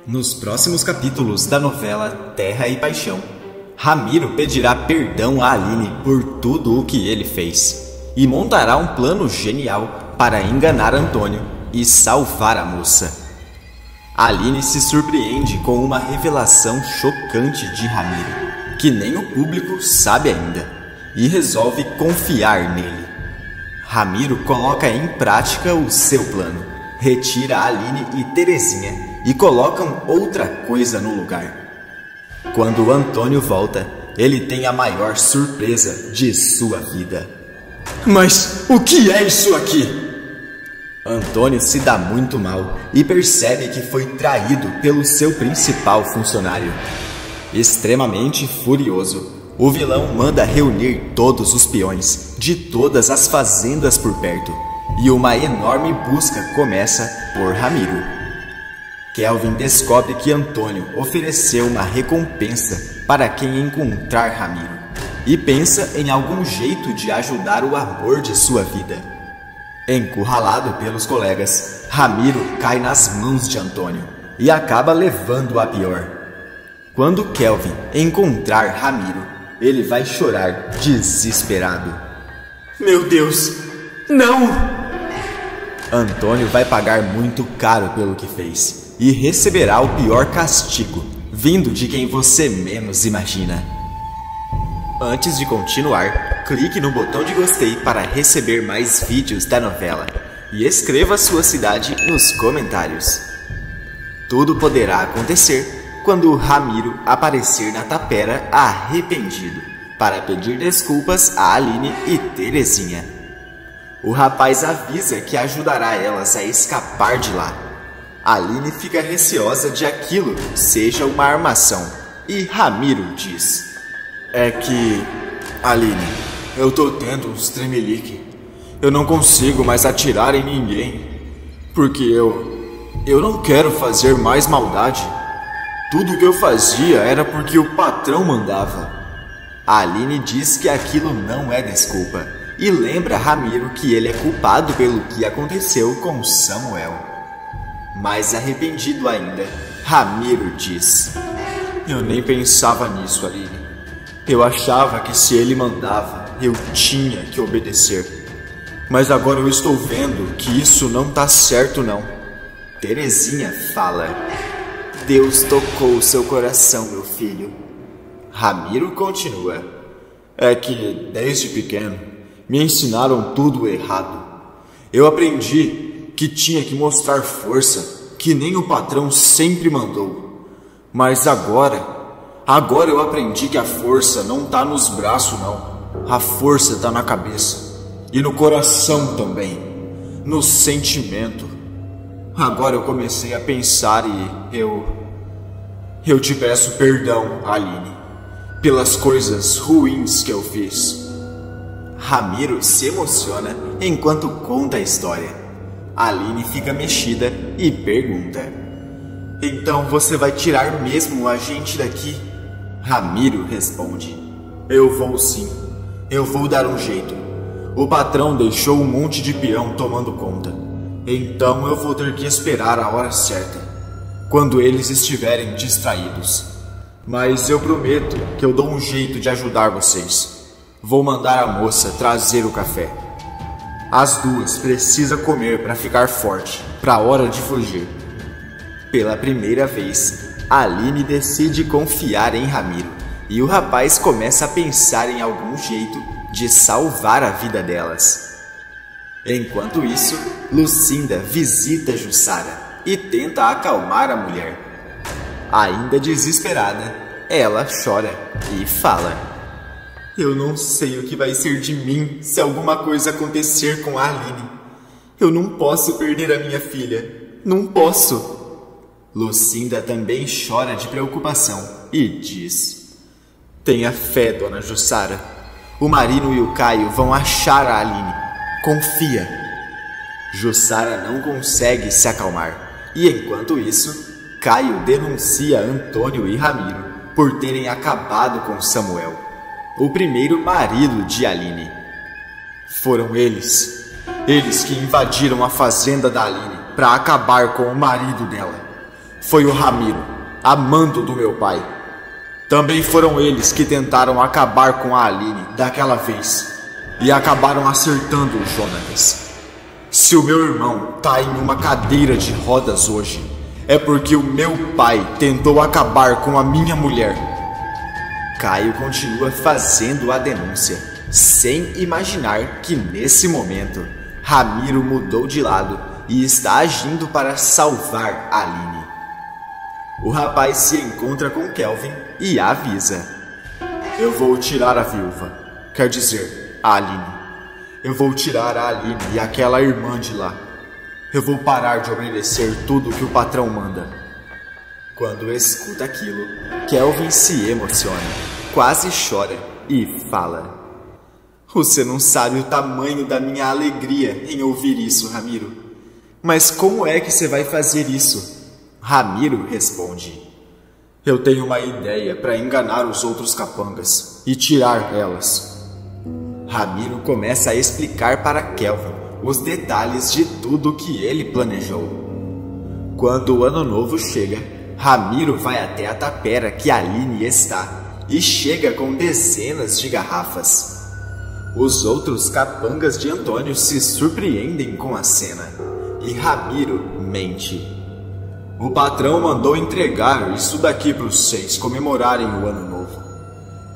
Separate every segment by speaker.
Speaker 1: Nos próximos capítulos da novela Terra e Paixão, Ramiro pedirá perdão a Aline por tudo o que ele fez e montará um plano genial para enganar Antônio e salvar a moça. Aline se surpreende com uma revelação chocante de Ramiro, que nem o público sabe ainda, e resolve confiar nele. Ramiro coloca em prática o seu plano, retira Aline e Terezinha e colocam outra coisa no lugar. Quando Antônio volta, ele tem a maior surpresa de sua vida. Mas o que é isso aqui? Antônio se dá muito mal e percebe que foi traído pelo seu principal funcionário. Extremamente furioso, o vilão manda reunir todos os peões de todas as fazendas por perto e uma enorme busca começa por Ramiro. Kelvin descobre que Antônio ofereceu uma recompensa para quem encontrar Ramiro e pensa em algum jeito de ajudar o amor de sua vida. Encurralado pelos colegas, Ramiro cai nas mãos de Antônio e acaba levando a pior. Quando Kelvin encontrar Ramiro, ele vai chorar desesperado. Meu Deus, não! Antônio vai pagar muito caro pelo que fez e receberá o pior castigo, vindo de quem você menos imagina. Antes de continuar, clique no botão de gostei para receber mais vídeos da novela e escreva sua cidade nos comentários. Tudo poderá acontecer quando Ramiro aparecer na tapera arrependido para pedir desculpas a Aline e Terezinha. O rapaz avisa que ajudará elas a escapar de lá. Aline fica receosa de aquilo seja uma armação e Ramiro diz: é que, Aline, eu tô tendo uns tremelique. Eu não consigo mais atirar em ninguém, porque eu não quero fazer mais maldade. Tudo que eu fazia era porque o patrão mandava. Aline diz que aquilo não é desculpa e lembra Ramiro que ele é culpado pelo que aconteceu com Samuel. Mais arrependido ainda, Ramiro diz: eu nem pensava nisso, Aline. Eu achava que se ele mandava, eu tinha que obedecer. Mas agora eu estou vendo que isso não tá certo, não. Terezinha fala: Deus tocou seu coração, meu filho. Ramiro continua: é que, desde pequeno, me ensinaram tudo errado. Eu aprendi que tinha que mostrar força, que nem o patrão sempre mandou. Mas agora eu aprendi que a força não tá nos braços, não. A força tá na cabeça. E no coração também. No sentimento. Agora eu comecei a pensar e eu te peço perdão, Aline, pelas coisas ruins que eu fiz. Ramiro se emociona enquanto conta a história. Aline fica mexida e pergunta: então você vai tirar mesmo a gente daqui? Ramiro responde: eu vou sim, eu vou dar um jeito. O patrão deixou um monte de peão tomando conta, então eu vou ter que esperar a hora certa, quando eles estiverem distraídos. Mas eu prometo que eu dou um jeito de ajudar vocês. Vou mandar a moça trazer o café. As duas precisam comer para ficar forte, para a hora de fugir. Pela primeira vez, Aline decide confiar em Ramiro e o rapaz começa a pensar em algum jeito de salvar a vida delas. Enquanto isso, Lucinda visita Jussara e tenta acalmar a mulher. Ainda desesperada, ela chora e fala: eu não sei o que vai ser de mim se alguma coisa acontecer com a Aline. Eu não posso perder a minha filha. Não posso. Lucinda também chora de preocupação e diz: tenha fé, dona Jussara. O Marino e o Caio vão achar a Aline. Confia. Jussara não consegue se acalmar. E enquanto isso, Caio denuncia Antônio e Ramiro por terem acabado com Samuel, o primeiro marido de Aline. Foram eles que invadiram a fazenda da Aline para acabar com o marido dela.
Speaker 2: foi o Ramiro, amando do meu pai. Também foram eles que tentaram acabar com a Aline daquela vez e acabaram acertando o Jonatas. Se o meu irmão tá em uma cadeira de rodas hoje, é porque o meu pai tentou acabar com a minha mulher.
Speaker 1: Caio continua fazendo a denúncia, sem imaginar que nesse momento Ramiro mudou de lado e está agindo para salvar Aline. O rapaz se encontra com Kelvin e avisa:
Speaker 2: eu vou tirar a viúva, quer dizer, a Aline. Eu vou tirar a Aline e aquela irmã de lá. Eu vou parar de obedecer tudo que o patrão manda.
Speaker 1: Quando escuta aquilo, Kelvin se emociona, quase chora e fala: você não sabe o tamanho da minha alegria em ouvir isso, Ramiro. Mas como é que você vai fazer isso? Ramiro responde:
Speaker 2: eu tenho uma ideia para enganar os outros capangas e tirar elas.
Speaker 1: Ramiro começa a explicar para Kelvin os detalhes de tudo que ele planejou. Quando o ano novo chega, Ramiro vai até a tapera que Aline está e chega com dezenas de garrafas. Os outros capangas de Antônio se surpreendem com a cena e Ramiro mente.
Speaker 2: O patrão mandou entregar isso daqui para os 6 comemorarem o ano novo.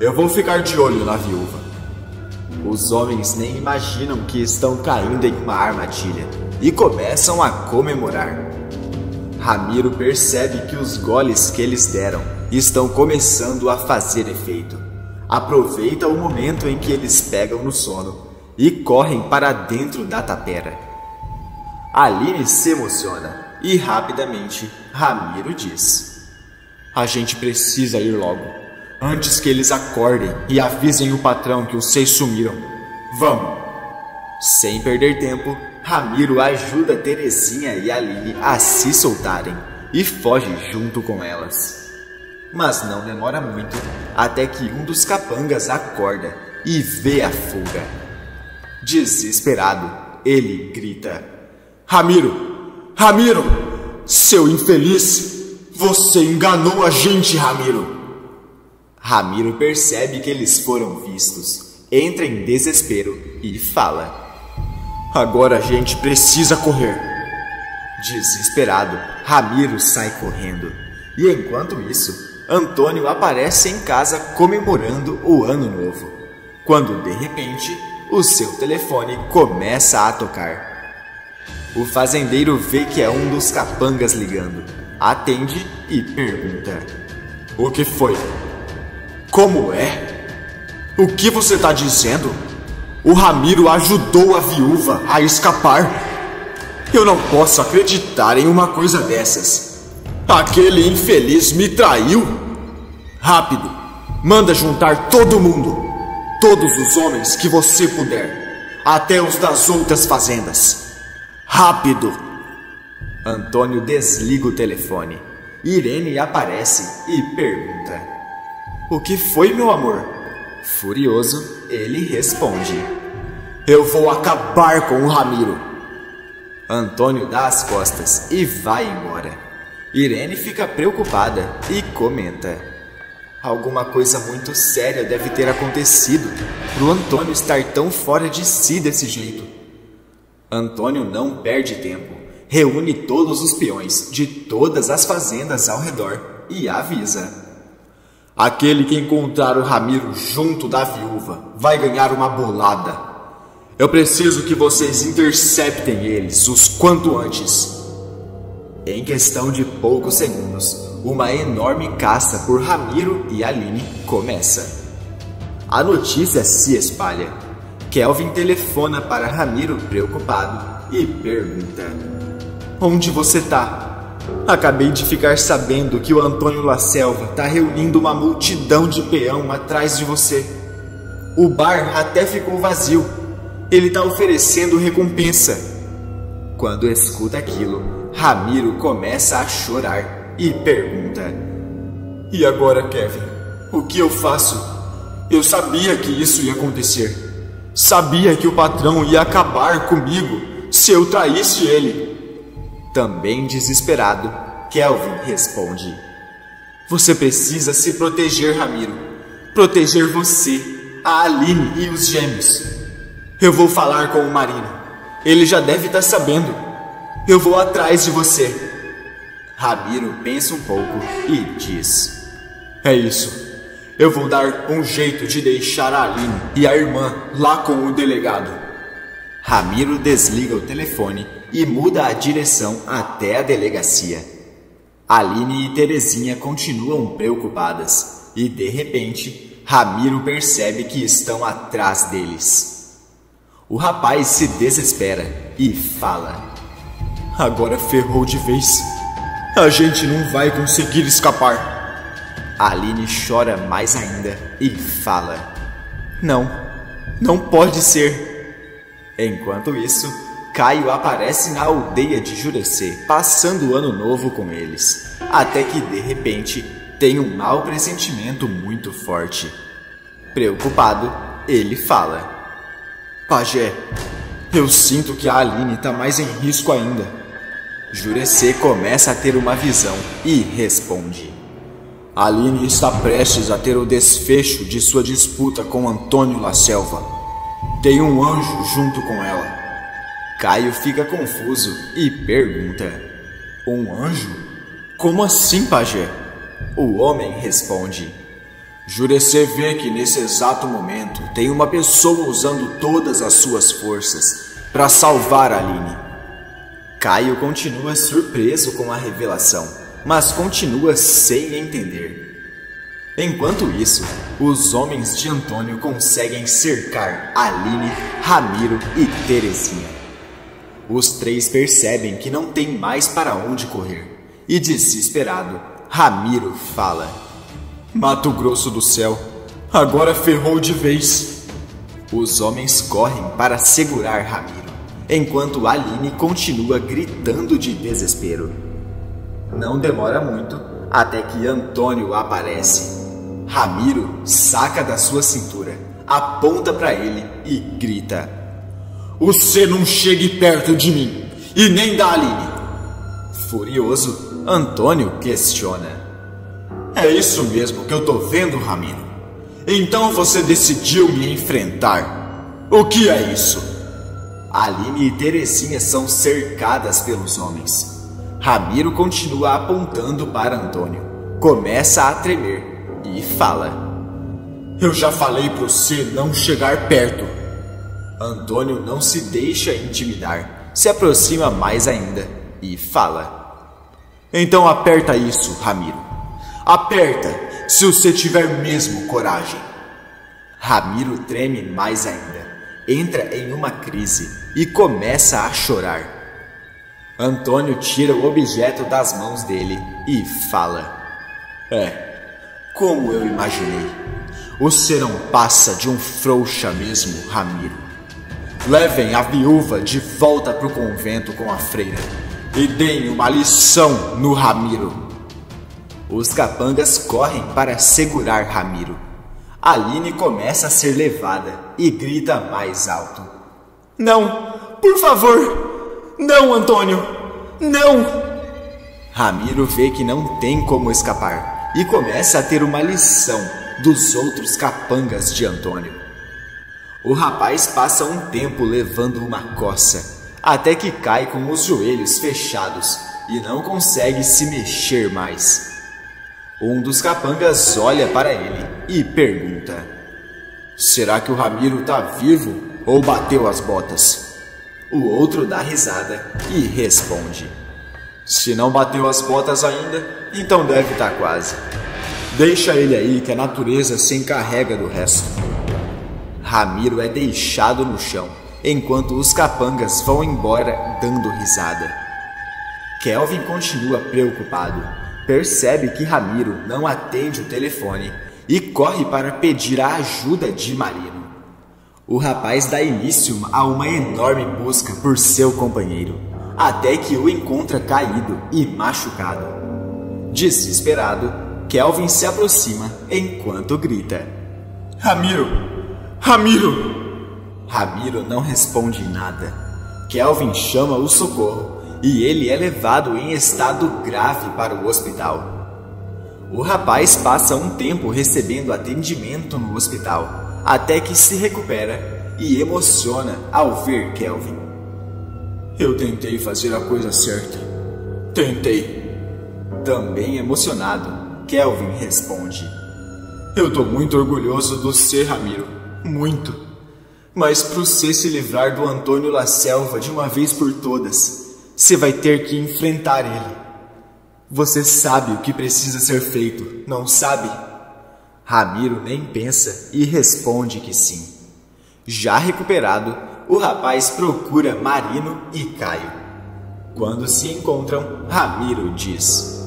Speaker 2: Eu vou ficar de olho na viúva.
Speaker 1: Os homens nem imaginam que estão caindo em uma armadilha e começam a comemorar. Ramiro percebe que os goles que eles deram estão começando a fazer efeito. Aproveita o momento em que eles pegam no sono e correm para dentro da tapera. Aline se emociona e rapidamente Ramiro diz:
Speaker 2: a gente precisa ir logo, antes que eles acordem e avisem o patrão que os 6 sumiram. Vamos!
Speaker 1: Sem perder tempo, Ramiro ajuda Terezinha e Aline a se soltarem e foge junto com elas. Mas não demora muito até que um dos capangas acorda e vê a fuga. Desesperado, ele grita:
Speaker 2: Ramiro! Ramiro! Seu infeliz! Você enganou a gente, Ramiro!
Speaker 1: Ramiro percebe que eles foram vistos, entra em desespero e fala:
Speaker 2: agora a gente precisa correr.
Speaker 1: Desesperado, Ramiro sai correndo. E enquanto isso, Antônio aparece em casa comemorando o ano novo, quando de repente o seu telefone começa a tocar. O fazendeiro vê que é um dos capangas ligando, atende e pergunta:
Speaker 2: o que foi? Como é? O que você está dizendo? O Ramiro ajudou a viúva a escapar? Eu não posso acreditar em uma coisa dessas. Aquele infeliz me traiu? Rápido, manda juntar todo mundo, todos os homens que você puder, até os das outras fazendas. Rápido!
Speaker 1: Antônio desliga o telefone. Irene aparece e pergunta:
Speaker 2: o que foi, meu amor?
Speaker 1: Furioso, ele responde:
Speaker 2: eu vou acabar com o Ramiro.
Speaker 1: Antônio dá as costas e vai embora. Irene fica preocupada e comenta: alguma coisa muito séria deve ter acontecido para o Antônio estar tão fora de si desse jeito. Antônio não perde tempo, reúne todos os peões de todas as fazendas ao redor e avisa:
Speaker 2: aquele que encontrar o Ramiro junto da viúva vai ganhar uma bolada. Eu preciso que vocês interceptem eles os quanto antes.
Speaker 1: Em questão de poucos segundos, uma enorme caça por Ramiro e Aline começa. A notícia se espalha. Kelvin telefona para Ramiro preocupado e pergunta:
Speaker 2: onde você tá?
Speaker 1: Acabei de ficar sabendo que o Antônio La Selva tá reunindo uma multidão de peão atrás de você. O bar até ficou vazio. Ele tá oferecendo recompensa. Quando escuta aquilo, Ramiro começa a chorar e pergunta:
Speaker 2: e agora, Kevin? O que eu faço? Eu sabia que isso ia acontecer. Sabia que o patrão ia acabar comigo se eu traísse ele.
Speaker 1: Também desesperado, Kelvin responde:
Speaker 2: Você precisa se proteger, Ramiro. Proteger você, a Aline e os gêmeos. Eu vou falar com o Marino. Ele já deve estar sabendo. Eu vou atrás de você.
Speaker 1: Ramiro pensa um pouco e diz:
Speaker 2: É isso. Eu vou dar um jeito de deixar a Aline e a irmã lá com o delegado.
Speaker 1: Ramiro desliga o telefone e muda a direção até a delegacia. Aline e Terezinha continuam preocupadas e, de repente, Ramiro percebe que estão atrás deles. O rapaz se desespera e fala:
Speaker 2: Agora ferrou de vez. A gente não vai conseguir escapar.
Speaker 1: Aline chora mais ainda e fala:
Speaker 2: Não pode ser.
Speaker 1: Enquanto isso, Caio aparece na aldeia de Jurecê, passando o ano novo com eles, até que de repente tem um mau pressentimento muito forte. Preocupado, ele fala:
Speaker 2: Pajé, eu sinto que a Aline está mais em risco ainda.
Speaker 1: Jurecê começa a ter uma visão e responde:
Speaker 2: A Aline está prestes a ter o desfecho de sua disputa com Antônio La Selva. Tem um anjo junto com ela.
Speaker 1: Caio fica confuso e pergunta:
Speaker 2: Um anjo? Como assim, pajé?
Speaker 1: O homem responde:
Speaker 2: Jurecê vê que nesse exato momento tem uma pessoa usando todas as suas forças para salvar a Aline.
Speaker 1: Caio continua surpreso com a revelação, mas continua sem entender. Enquanto isso, os homens de Antônio conseguem cercar Aline, Ramiro e Terezinha. Os três percebem que não tem mais para onde correr e, desesperado, Ramiro fala:
Speaker 2: Mato Grosso do céu, agora ferrou de vez.
Speaker 1: Os homens correm para segurar Ramiro, enquanto Aline continua gritando de desespero. Não demora muito até que Antônio aparece. Ramiro saca da sua cintura, aponta para ele e grita:
Speaker 2: Você não chegue perto de mim, e nem da Aline.
Speaker 1: Furioso, Antônio questiona:
Speaker 2: É isso mesmo que eu tô vendo, Ramiro? Então você decidiu me enfrentar. O que é isso?
Speaker 1: Aline e Terezinha são cercadas pelos homens. Ramiro continua apontando para Antônio, começa a tremer e fala:
Speaker 2: Eu já falei para você não chegar perto.
Speaker 1: Antônio não se deixa intimidar, se aproxima mais ainda e fala:
Speaker 2: Então aperta isso, Ramiro. Aperta, se você tiver mesmo coragem.
Speaker 1: Ramiro treme mais ainda, entra em uma crise e começa a chorar. Antônio tira o objeto das mãos dele e fala:
Speaker 2: Como eu imaginei. Você não passa de um frouxa mesmo, Ramiro. Levem a viúva de volta pro convento com a freira e deem uma lição no Ramiro.
Speaker 1: Os capangas correm para segurar Ramiro. Aline começa a ser levada e grita mais alto:
Speaker 2: Não, por favor! Não, Antônio! Não!
Speaker 1: Ramiro vê que não tem como escapar e começa a ter uma lição dos outros capangas de Antônio. O rapaz passa um tempo levando uma coça, até que cai com os joelhos fechados e não consegue se mexer mais. Um dos capangas olha para ele e pergunta:
Speaker 2: Será que o Ramiro tá vivo ou bateu as botas?
Speaker 1: O outro dá risada e responde:
Speaker 2: Se não bateu as botas ainda, então deve estar quase. Deixa ele aí que a natureza se encarrega do resto.
Speaker 1: Ramiro é deixado no chão, enquanto os capangas vão embora dando risada. Kelvin continua preocupado, percebe que Ramiro não atende o telefone e corre para pedir a ajuda de Marino. O rapaz dá início a uma enorme busca por seu companheiro, até que o encontra caído e machucado. Desesperado, Kelvin se aproxima enquanto grita:
Speaker 2: Ramiro! Ramiro!
Speaker 1: Ramiro não responde nada. Kelvin chama o socorro e ele é levado em estado grave para o hospital. O rapaz passa um tempo recebendo atendimento no hospital, até que se recupera e emociona ao ver Kelvin.
Speaker 2: Eu tentei fazer a coisa certa. Tentei.
Speaker 1: Também emocionado, Kelvin responde.
Speaker 2: Eu tô muito orgulhoso do C, Ramiro. Muito. Mas pro C se livrar do Antônio La Selva de uma vez por todas, você vai ter que enfrentar ele. Você sabe o que precisa ser feito, não sabe?
Speaker 1: Ramiro nem pensa e responde que sim. Já recuperado, o rapaz procura Marino e Caio. Quando se encontram, Ramiro diz: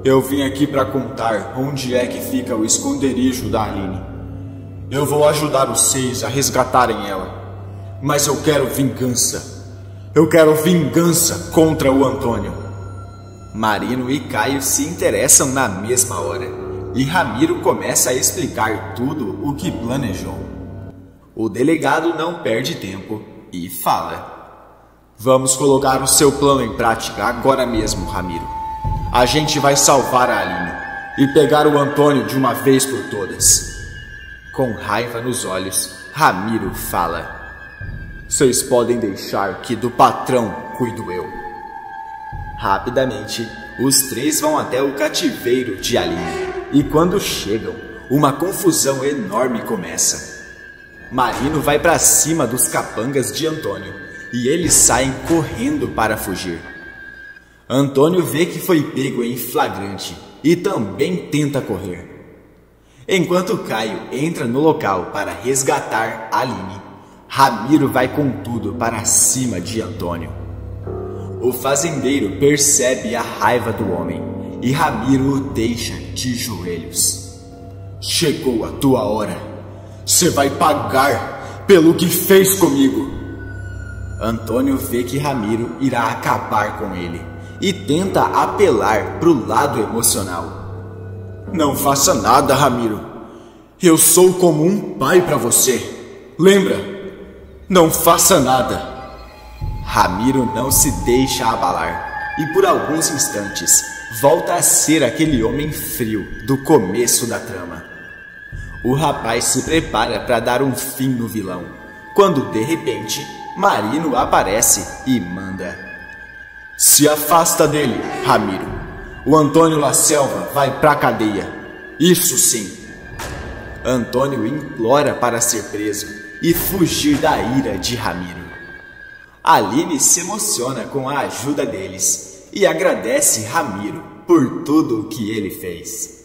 Speaker 2: Eu vim aqui para contar onde é que fica o esconderijo da Aline. Eu vou ajudar os 6 a resgatarem ela. Mas eu quero vingança. Eu quero vingança contra o Antônio.
Speaker 1: Marino e Caio se interessam na mesma hora, e Ramiro começa a explicar tudo o que planejou. O delegado não perde tempo e fala:
Speaker 2: Vamos colocar o seu plano em prática agora mesmo, Ramiro. A gente vai salvar a Aline e pegar o Antônio de uma vez por todas.
Speaker 1: Com raiva nos olhos, Ramiro fala:
Speaker 2: Vocês podem deixar que do patrão cuido eu.
Speaker 1: Rapidamente, os 3 vão até o cativeiro de Aline, e quando chegam, uma confusão enorme começa. Marino vai para cima dos capangas de Antônio, e eles saem correndo para fugir. Antônio vê que foi pego em flagrante e também tenta correr. Enquanto Caio entra no local para resgatar Aline, Ramiro vai com tudo para cima de Antônio. O fazendeiro percebe a raiva do homem e Ramiro o deixa de joelhos.
Speaker 2: Chegou a tua hora. Você vai pagar pelo que fez comigo.
Speaker 1: Antônio vê que Ramiro irá acabar com ele e tenta apelar para o lado emocional.
Speaker 2: Não faça nada, Ramiro. Eu sou como um pai para você. Lembra? Não faça nada.
Speaker 1: Ramiro não se deixa abalar e por alguns instantes volta a ser aquele homem frio do começo da trama. O rapaz se prepara para dar um fim no vilão, quando de repente Marino aparece e manda:
Speaker 2: Se afasta dele, Ramiro. O Antônio La Selva vai pra cadeia. Isso sim.
Speaker 1: Antônio implora para ser preso e fugir da ira de Ramiro. Aline se emociona com a ajuda deles e agradece Ramiro por tudo o que ele fez.